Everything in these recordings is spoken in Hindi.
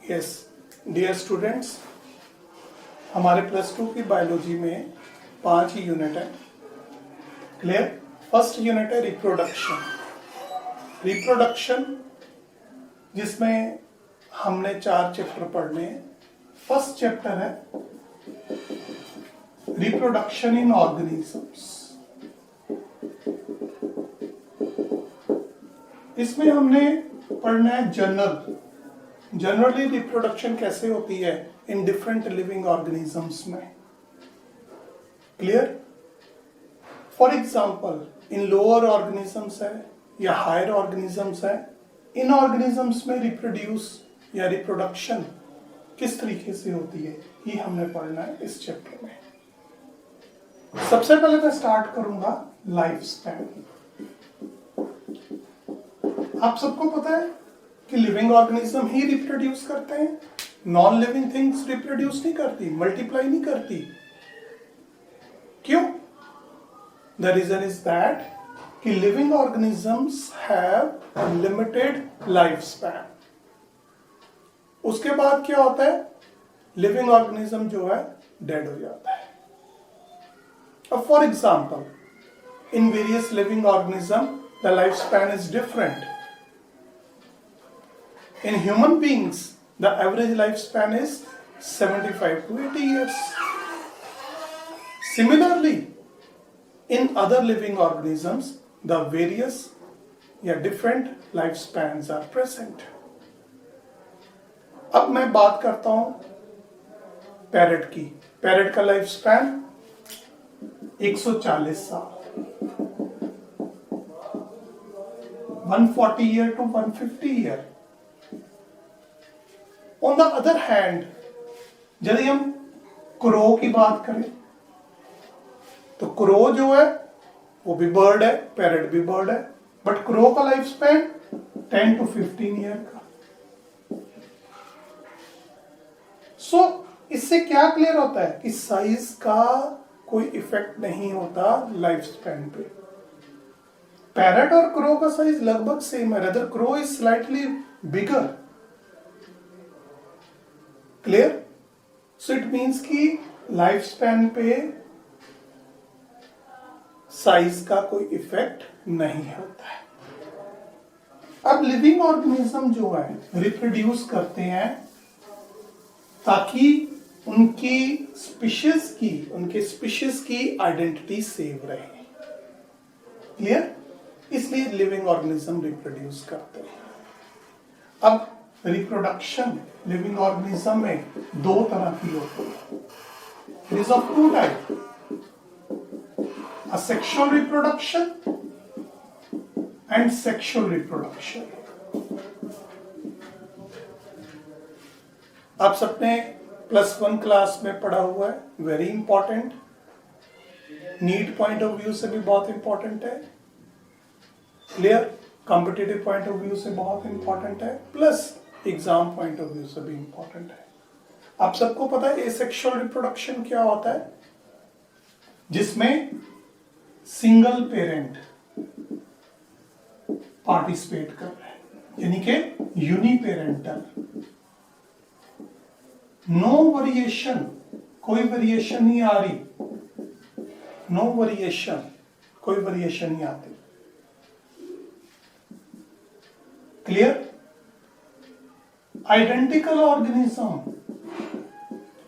यस डियर स्टूडेंट्स, हमारे प्लस 2 की बायोलॉजी में 5 ही यूनिट है। क्लियर? फर्स्ट यूनिट है रिप्रोडक्शन। रिप्रोडक्शन जिसमें हमने 4 चैप्टर पढ़ने हैं। फर्स्ट चैप्टर है रिप्रोडक्शन इन ऑर्गेनिजम्स। इसमें हमने पढ़ना है जनरली रिप्रोडक्शन कैसे होती है इन डिफरेंट लिविंग ऑर्गेनिजम्स में। Clear? For example in lower organisms है या हायर ऑर्गेनिजम्स है, इन ऑर्गेनिजम्स में रिप्रोड्यूस या रिप्रोडक्शन किस तरीके से होती है ये हमने पढ़ना है इस चैप्टर में। सबसे पहले मैं स्टार्ट करूंगा लाइफ स्पैन। आप सबको पता है कि लिविंग ऑर्गेनिज्म ही रिप्रोड्यूस करते हैं, नॉन लिविंग थिंग्स रिप्रोड्यूस नहीं करती, मल्टीप्लाई नहीं करती। क्यों? द रीजन इज दैट कि living organisms have limited life span. उसके बाद क्या होता है, लिविंग ऑर्गेनिज्म जो है डेड हो जाता है। अब for example in various living organism the life span is different. In human beings, the average lifespan is 75 to 80 years. Similarly, in other living organisms, the various different lifespans are present. अब मैं बात करता हूं पैरेट की। पैरेट का लाइफ स्पैन 140 साल, 140 year to 150 year. On the other hand यदि हम क्रो की बात करें तो क्रो जो है वो भी बर्ड है, पैरेट भी बर्ड है, बट क्रो का लाइफ स्पैन 10 टू 15 ईयर का। सो इससे क्या क्लियर होता है कि साइज का कोई इफेक्ट नहीं होता लाइफ स्पैन पे। पैरेट और क्रो का साइज लगभग सेम है, rather crow is slightly bigger. Clear? So it means कि लाइफ स्पैन पे साइज का कोई इफेक्ट नहीं होता है। अब लिविंग ऑर्गेनिज्म जो है रिप्रोड्यूस करते हैं ताकि उनके स्पीशीज की आइडेंटिटी सेव रहे। क्लियर? इसलिए लिविंग ऑर्गेनिज्म रिप्रोड्यूस करते हैं। अब रिप्रोडक्शन लिविंग ऑर्गेनिज्म में 2 तरह की होती है। It is of 2 type, asexual reproduction and sexual reproduction. आप सबने +1 क्लास में पढ़ा हुआ है, very important, NEET point of view से भी बहुत इंपॉर्टेंट है। Clear? Competitive point of view से बहुत इंपॉर्टेंट है, plus exam point of view से भी इंपॉर्टेंट है। आप सबको पता है एसेक्सुअल रिप्रोडक्शन क्या होता है, जिसमें सिंगल पेरेंट पार्टिसिपेट कर रहे हैं, यानी कि यूनिपेरेंटल। नो वेरिएशन, कोई वेरिएशन नहीं आ रही, नो वेरिएशन, कोई वेरिएशन नहीं आती। क्लियर? आइडेंटिकल ऑर्गेनिज्म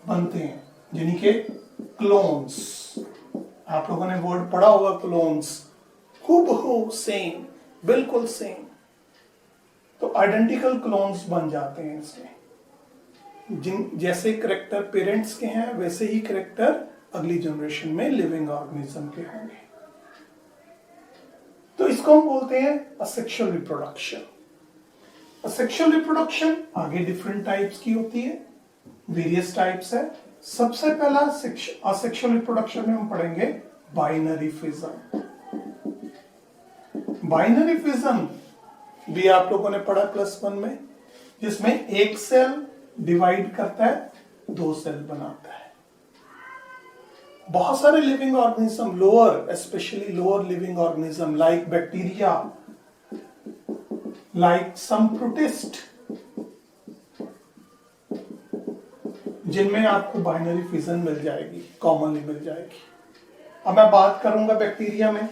बनते हैं, यानी कि क्लोन्स। आप लोगों ने वर्ड पढ़ा होगा क्लोन्स, हूबहू सेम, बिल्कुल सेम। तो आइडेंटिकल क्लोन्स बन जाते हैं इसमें। जैसे करेक्टर पेरेंट्स के हैं वैसे ही करेक्टर अगली जनरेशन में लिविंग ऑर्गेनिज्म के होंगे। तो इसको हम बोलते हैं असेक्सुअल रिप्रोडक्शन। सेक्सुअल रिप्रोडक्शन आगे डिफरेंट टाइप्स की होती है, वेरियस टाइप्स है। सबसे पहला असेक्सुअल रिप्रोडक्शन में हम पढ़ेंगे बाइनरी फिजन। बाइनरी फिजन भी आप लोगों ने पढ़ा +1 में, जिसमें एक सेल डिवाइड करता है, 2 सेल बनाता है। बहुत सारे living organism, lower specially lower living organism like bacteria, like some protist, जिनमें आपको बाइनरी फिजन मिल जाएगी, कॉमनली मिल जाएगी। अब मैं बात करूंगा बैक्टीरिया में,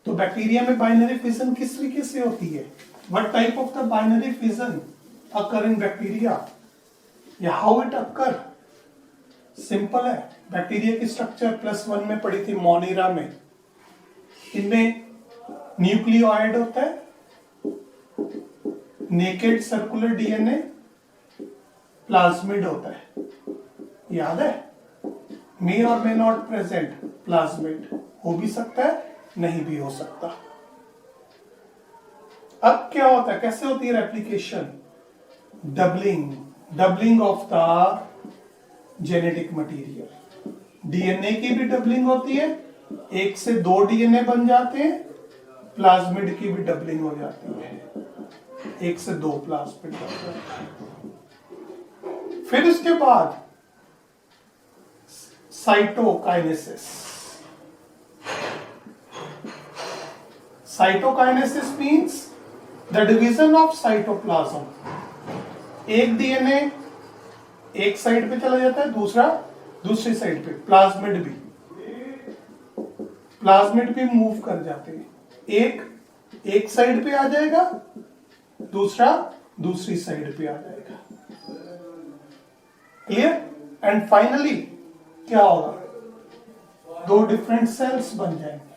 तो बैक्टीरिया में बाइनरी फिजन किस तरीके से होती है? What type of the binary fission occur in bacteria या हाउ इट अकर? सिंपल है। बैक्टीरिया की स्ट्रक्चर +1 में पढ़ी थी, मोनिरा में। इनमें न्यूक्लियोइड होता है, नेकेड सर्कुलर डीएनए, प्लाज्मिड होता है, याद है? मे और मे नॉट प्रेजेंट, प्लाज्मिड हो भी सकता है, नहीं भी हो सकता। अब क्या होता है, कैसे होती है replication? Doubling of the genetic material. DNA की भी डबलिंग होती है, 1 से 2 डीएनए बन जाते हैं। प्लाज्मिड की भी डबलिंग हो जाती है, 1 से 2 प्लाज्मिड बन जाते हैं। फिर इसके बाद cytokinesis. Cytokinesis means the division of cytoplasm. एक डीएनए एक साइड पे चला जाता है, दूसरा दूसरी साइड पे। प्लाज्मिड भी मूव कर जाते हैं, एक साइड पे आ जाएगा, दूसरा दूसरी साइड पे आ जाएगा। क्लियर? एंड फाइनली क्या होगा? 2 डिफरेंट सेल्स बन जाएंगे।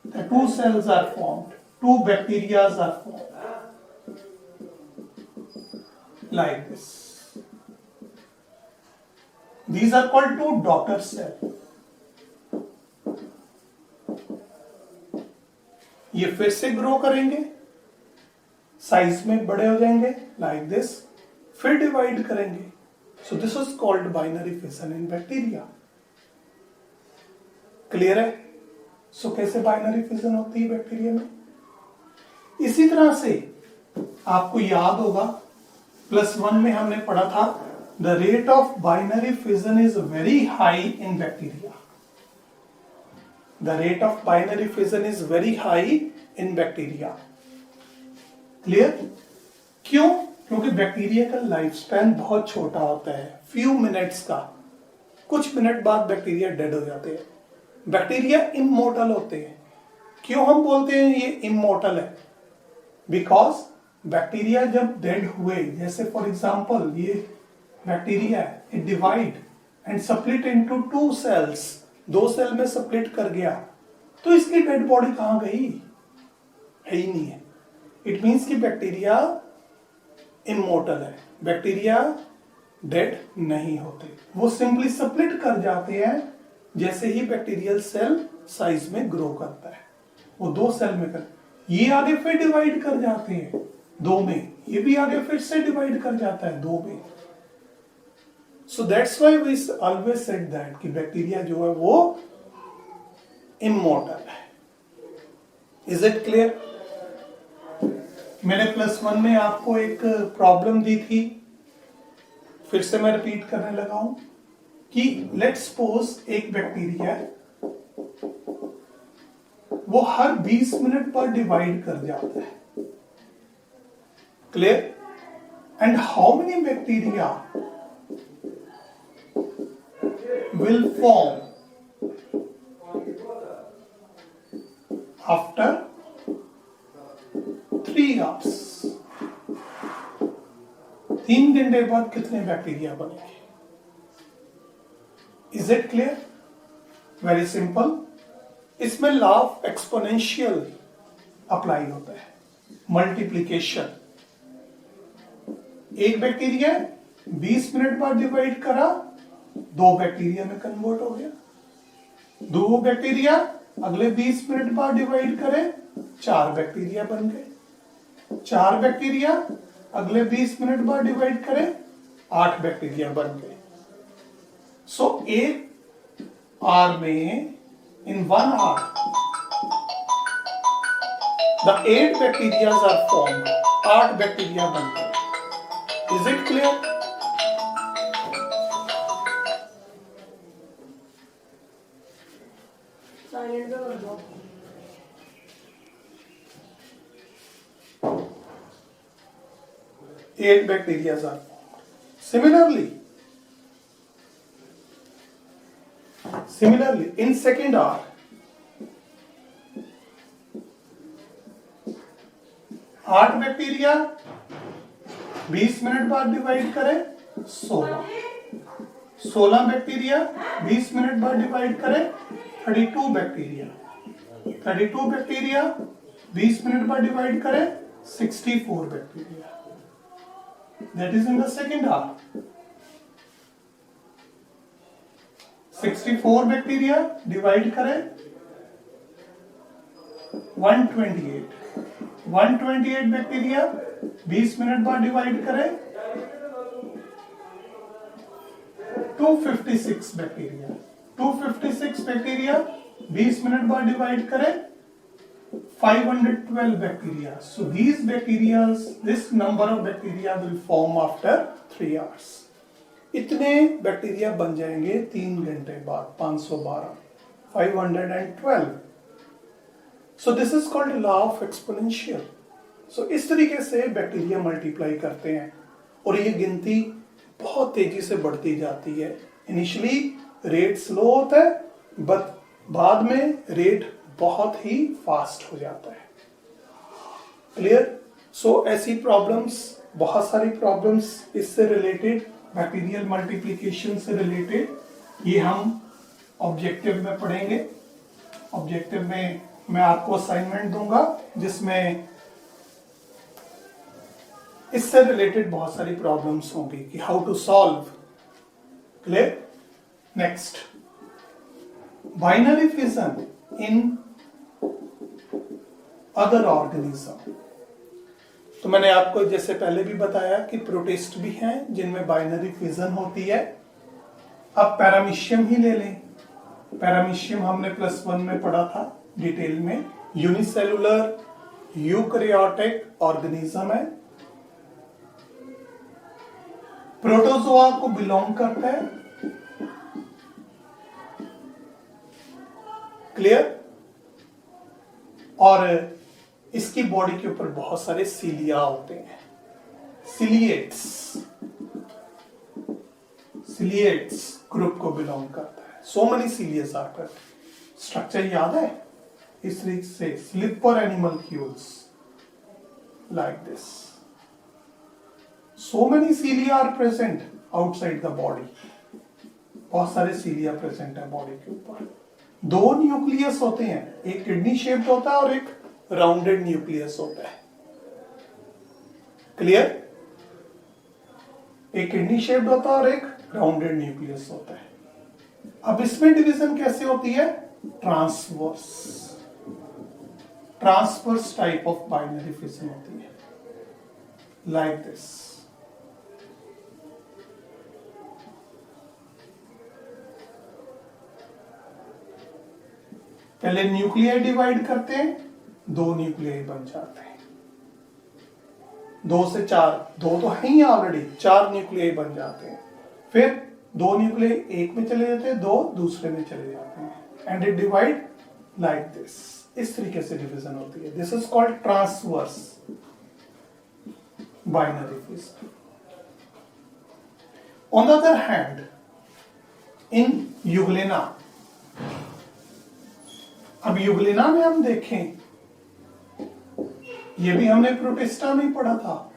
The 2 cells are formed, 2 bacteria are formed like this. These are called 2 daughter cells. ये फिर से ग्रो करेंगे, साइज में बड़े हो जाएंगे like this, फिर डिवाइड करेंगे। So this is called binary fission in bacteria. Clear है? सो कैसे बाइनरी फिजन होती है बैक्टीरिया में? इसी तरह से आपको याद होगा +1 में हमने पढ़ा था, the rate of binary fission is very high in bacteria. The rate of binary fission is very high in bacteria. Clear? क्यों? क्योंकि बैक्टीरिया का लाइफ स्पैन बहुत छोटा होता है, फ्यू मिनट्स का। कुछ मिनट बाद बैक्टीरिया डेड हो जाते हैं। बैक्टीरिया इमोर्टल होते हैं। क्यों हम बोलते हैं ये इमोर्टल है? बिकॉज बैक्टीरिया जब डेड हुए, जैसे फॉर एग्जांपल ये बैक्टीरिया है, it divide and split into 2 cells, 2 cell में स्प्लिट कर गया, तो इसकी डेड बॉडी कहां गई? है ही नहीं है। इट मीन्स कि बैक्टीरिया इमोर्टल है, बैक्टीरिया डेड नहीं होते, वो सिंपली स्प्लिट कर जाते हैं। जैसे ही बैक्टीरियल सेल साइज में ग्रो करता है, वो 2 सेल में कर, ये आगे फिर डिवाइड कर जाते हैं 2 में, ये भी आगे फिर से डिवाइड कर जाता है 2 में। So that's why we always said that कि बैक्टीरिया जो है वो इमोर्टल है। Is it clear? मैंने +1 में आपको एक प्रॉब्लम दी थी, फिर से मैं रिपीट करने लगा हूं कि लेट्स सपोज एक बैक्टीरिया वो हर 20 मिनट पर डिवाइड कर जाता है। Clear? And how many bacteria will form after 3 hours? 3 घंटे बाद कितने बैक्टीरिया बनेंगे? Is it clear? Very simple. इसमें लॉ ऑफ एक्सपोनेंशियल अप्लाई होता है, मल्टीप्लीकेशन। एक बैक्टीरिया 20 मिनट बाद डिवाइड करा, 2 बैक्टीरिया में कन्वर्ट हो गया। 2 बैक्टीरिया अगले 20 मिनट बाद डिवाइड करें, 4 बैक्टीरिया बन गए। 4 बैक्टीरिया अगले 20 मिनट बाद डिवाइड करें, 8 बैक्टीरिया बन गए। सो एक आर में, इन 1 hour, the 8 bacteria are formed, 8 bacteria बन गए। Is it clear? साइलेंट कर दो। 8 bacteria are formed. Similarly, Similarly, in second hour, 8 bacteria 20 minute बाद डिवाइड करें 16 बैक्टीरिया 20 मिनट बाद डिवाइड करें 32 बैक्टीरिया 20 मिनट बाद डिवाइड करें 64 bacteria. That is in the second hour. 64 bacteria divide करें 128 बैक्टीरिया 20 मिनट बाद डिवाइड करें 256 बैक्टीरिया 20 मिनट बाद डिवाइड करें 512 bacteria. So these bacteria, this number of bacteria will form after 3 hours. इतने बैक्टीरिया बन जाएंगे 3 घंटे बाद 512 512. So this is called law of exponential. So इस तरीके से बैक्टीरिया मल्टीप्लाई करते हैं और ये गिनती बहुत तेजी से बढ़ती जाती है. इनिशियली रेट स्लो होता है बट बाद में रेट बहुत ही फास्ट हो जाता है. क्लियर? सो ऐसी प्रॉब्लम्स, बहुत सारी प्रॉब्लम्स इससे रिलेटेड, बैक्टीरियल मल्टीप्लिकेशन से रिलेटेड, ये हम ऑब्जेक्टिव में पढ़ेंगे. ऑब्जेक्टिव में मैं आपको असाइनमेंट दूंगा जिसमें इससे रिलेटेड बहुत सारी प्रॉब्लम्स होंगी कि how to solve. Clear? Next, binary fission in other organism. तो मैंने आपको जैसे पहले भी बताया कि प्रोटिस्ट भी हैं जिनमें बाइनरी फिजन होती है. अब पैरामीशियम ही ले लें. पैरामीशियम हमने +1 में पढ़ा था डिटेल में. यूनिसेलुलर यूकैरियोटिक ऑर्गेनिज्म है. प्रोटोजोआ को बिलोंग करता है. क्लियर? और इसकी बॉडी के ऊपर बहुत सारे सीलिया होते हैं. सिलिएट्स ग्रुप को बिलोंग करता है. So many cilias are present. Structure याद है? इस तरीके से slipper animalcules like this. So many cilia are present outside the body. बहुत सारे सीलिया प्रेजेंट है बॉडी के ऊपर. 2 न्यूक्लियस होते हैं, एक किडनी शेप्ड होता है और एक राउंडेड न्यूक्लियस होता है. क्लियर? एक किडनी शेप्ड होता है और एक राउंडेड न्यूक्लियस होता है. अब इसमें डिवीजन कैसे होती है? Transverse type of binary fission होती है लाइक दिस. पहले न्यूक्लियाई डिवाइड करते हैं, 2 न्यूक्लियाई बन जाते हैं. 2 से 4, 2 तो है ही ऑलरेडी, 4 न्यूक्लियाई बन जाते हैं. फिर 2 न्यूक्लियाई एक में चले जाते हैं, 2 दूसरे में चले जाते हैं. And it divide like this. इस तरीके से डिवीजन होती है. This is called transverse binary fission. On the other hand, in euglena, अब यूग्लिना में हम देखें, ये भी हमने प्रोटिस्टा में पढ़ा था.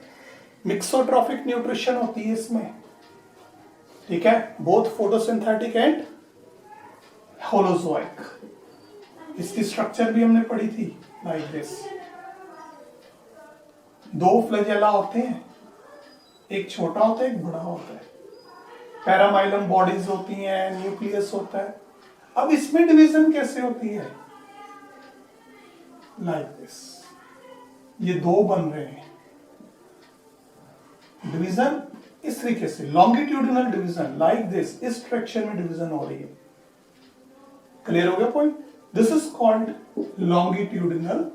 मिक्सोट्रॉफिक न्यूट्रिशन होती है इसमें. ठीक है? Both photosynthetic and holozoic. इसकी स्ट्रक्चर भी हमने पढ़ी थी लाइक दिस. 2 फ्लैजेला होते हैं, एक छोटा होता है एक बड़ा होता है. पैरामाइलम बॉडीज होती हैं, न्यूक्लियस होता है. अब इसमें डिवीजन कैसे होती है? Like this. ये 2 बन रहे हैं. डिवीजन इस तरीके से, लॉन्गिट्यूडिनल डिवीजन लाइक दिस. इस डायरेक्शन में डिवीजन हो रही है. क्लियर हो गया point? This is called longitudinal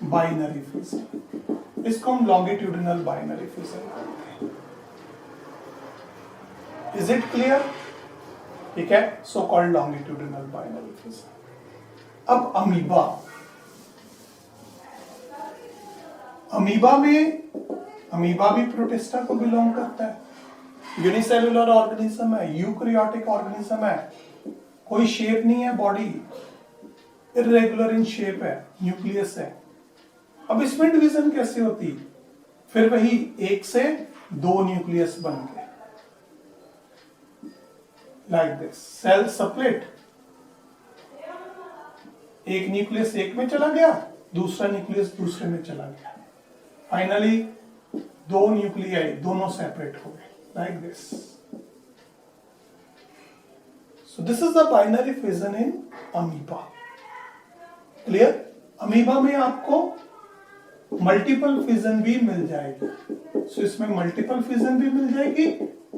binary fission. इसको हम लॉन्गिट्यूडिनल बाइनरी फिजन कहते हैं. Is it clear? ठीक है? So called longitudinal binary fission. अब अमीबा में, अमीबा भी प्रोटिस्टा को बिलोंग करता है. यूनिसेलुलर ऑर्गेनिज्म है, यूकैरियोटिक ऑर्गेनिज्म है, कोई शेप नहीं है, बॉडी इरेगुलर इन शेप है, न्यूक्लियस है। अब इसमें डिवीजन कैसे होती? फिर वही एक से दो न्यूक्लियस बन गए, लाइक दिस। सेल स्प्लिट, एक न्यूक्लियस एक में चला गया, दूसरा न्यूक्लियस दूसरे में चला गया, फाइनली दो न्यूक्लियाई दोनों सेपरेट हो गए, like this. So this is the binary fission in amoeba. Clear? Amoeba में आपको मल्टीपल फिजन भी मिल जाएगी। सो इसमें मल्टीपल फिजन भी मिल जाएगी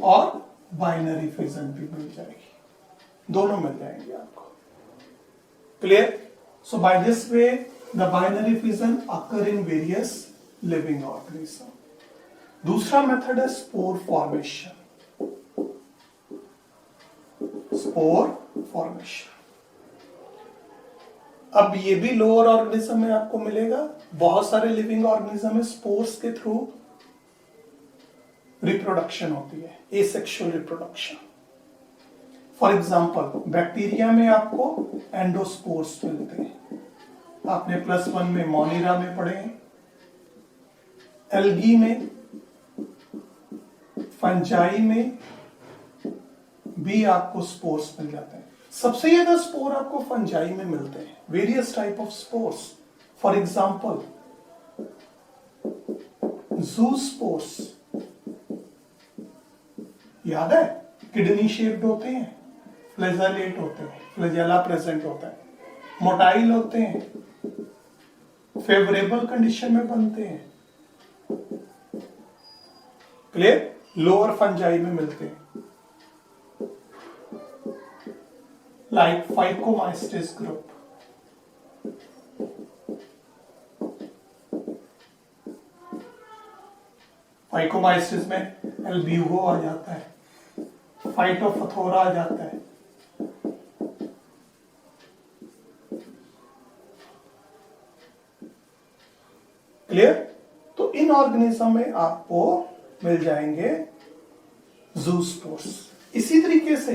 और बाइनरी फिजन भी मिल जाएगी, दोनों मिल जाएंगे आपको। Clear? So by this way the binary fission occur in various living organism. दूसरा मेथड है स्पोर फॉर्मेशन। स्पोर फॉर्मेशन, अब ये भी लोअर ऑर्गेनिज्म में आपको मिलेगा। बहुत सारे लिविंग ऑर्गेनिज्म में स्पोर्स के थ्रू रिप्रोडक्शन होती है, asexual reproduction. For example bacteria में आपको एंडोस्पोर्स मिलते हैं, आपने +1 में मोनिरा में पढ़े हैं। एल्गी में, फंजाई में भी आपको स्पोर्स मिल जाते हैं। सबसे ज्यादा स्पोर आपको फंजाई में मिलते हैं, various type of spores. For example zoospores, याद है? किडनी शेप्ड होते हैं, फ्लैजेलेट होते हैं, फ्लैजेला प्रेजेंट होता है, मोटाइल होते हैं, फेवरेबल कंडीशन में बनते हैं। क्लियर? लोअर फंजाई में मिलते हैं, लाइक फाइकोमाइस्टिस ग्रुप। फाइकोमाइस्टिस में एल्ब्यूगो आ जाता है, फाइटोफथोरा आ जाता है। क्लियर? तो इन ऑर्गेनिज्म में आपको मिल जाएंगे ज़ूस्पोर्स। इसी तरीके से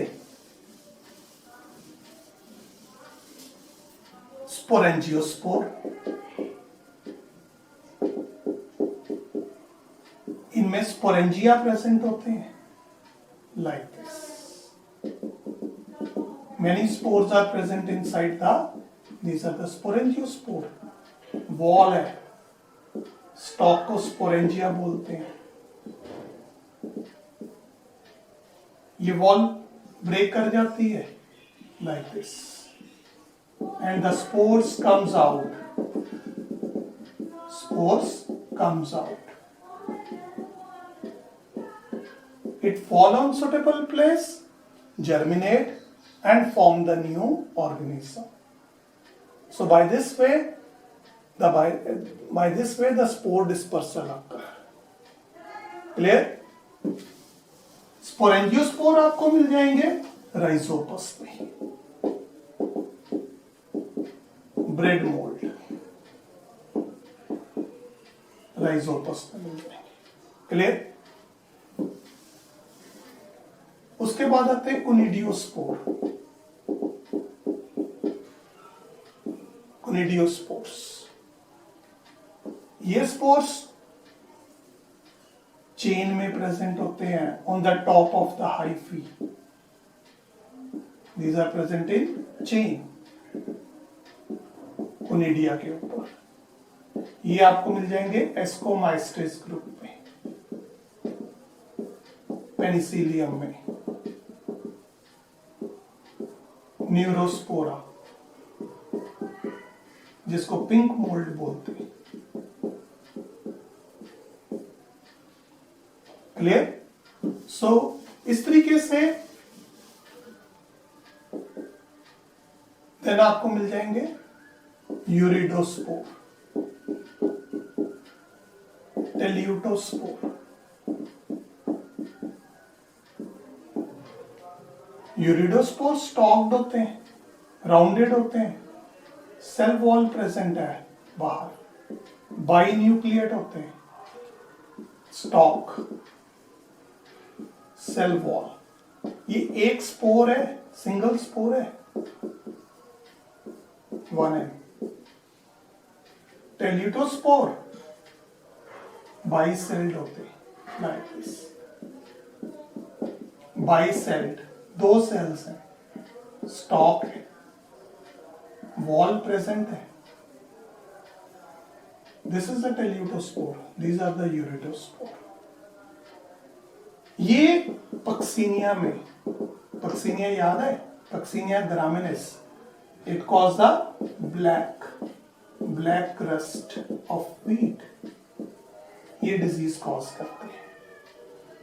स्पोरेंजियोस्पोर, इनमें स्पोरेंजिया प्रेजेंट होते हैं, like this. Many spores are present inside these are the sporangiospore. Wall है, स्टॉक को स्पोरेंजिया बोलते हैं। ये वॉल ब्रेक कर जाती है, like this, and the spores comes out. Spores comes out. It fall on suitable place, germinate and form the new organism. So by this way the spore dispersal occur. Clear? Sporangiospore आपको मिल जाएंगे राइजोपस में, ब्रेड मोल्ड राइजोपस में मिल जाएंगे। क्लियर? उसके बाद आते हैं कोनिडियोस्पोर। कोनिडियोस्पोर्स, ये स्पोर्स चेन में प्रेजेंट होते हैं on the top of the hyphae. These are present in chain, conidia के ऊपर। ये आपको मिल जाएंगे एस्कोमाइस्टिस ग्रुप में, पेनिसिलियम में, न्यूरोस्पोरा जिसको पिंक मोल्ड बोलते हैं। क्लियर? सो इस तरीके से देन आपको मिल जाएंगे यूरिडोस्पोर, टेल्यूटोस्पोर। यूरिडोस्पोर स्टॉक्ड होते हैं, राउंडेड होते हैं, सेल वॉल प्रेजेंट है बाहर, बाई न्यूक्लिएट होते हैं, स्टॉक, सेल वॉल। ये एक स्पोर है, सिंगल स्पोर है, 1n। टेल्यूटोस्पोर बाइसेल्ड होते, लाइक दिस। बाइसेल्ड, 2 सेल्स हैं, स्टॉक है, वॉल प्रेजेंट है। This is the teleutospore, these are the uredospore. ये पक्सीनिया में, पक्सीनिया याद है, Puccinia graminis, it cause the black crust of wheat, ये डिजीज कॉज करते हैं।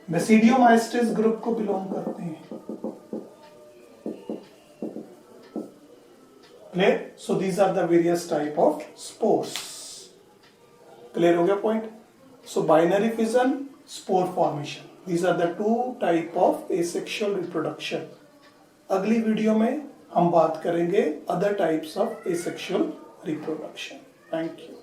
बेसिडियोमाइस्टिस ग्रुप को बिलोंग करते हैं। Clear? So these are the various type of spores. Clear हो गया point? So binary fission, spore formation, these are the 2 type of asexual reproduction। अगली वीडियो में हम बात करेंगे other types of asexual reproduction। Thank you।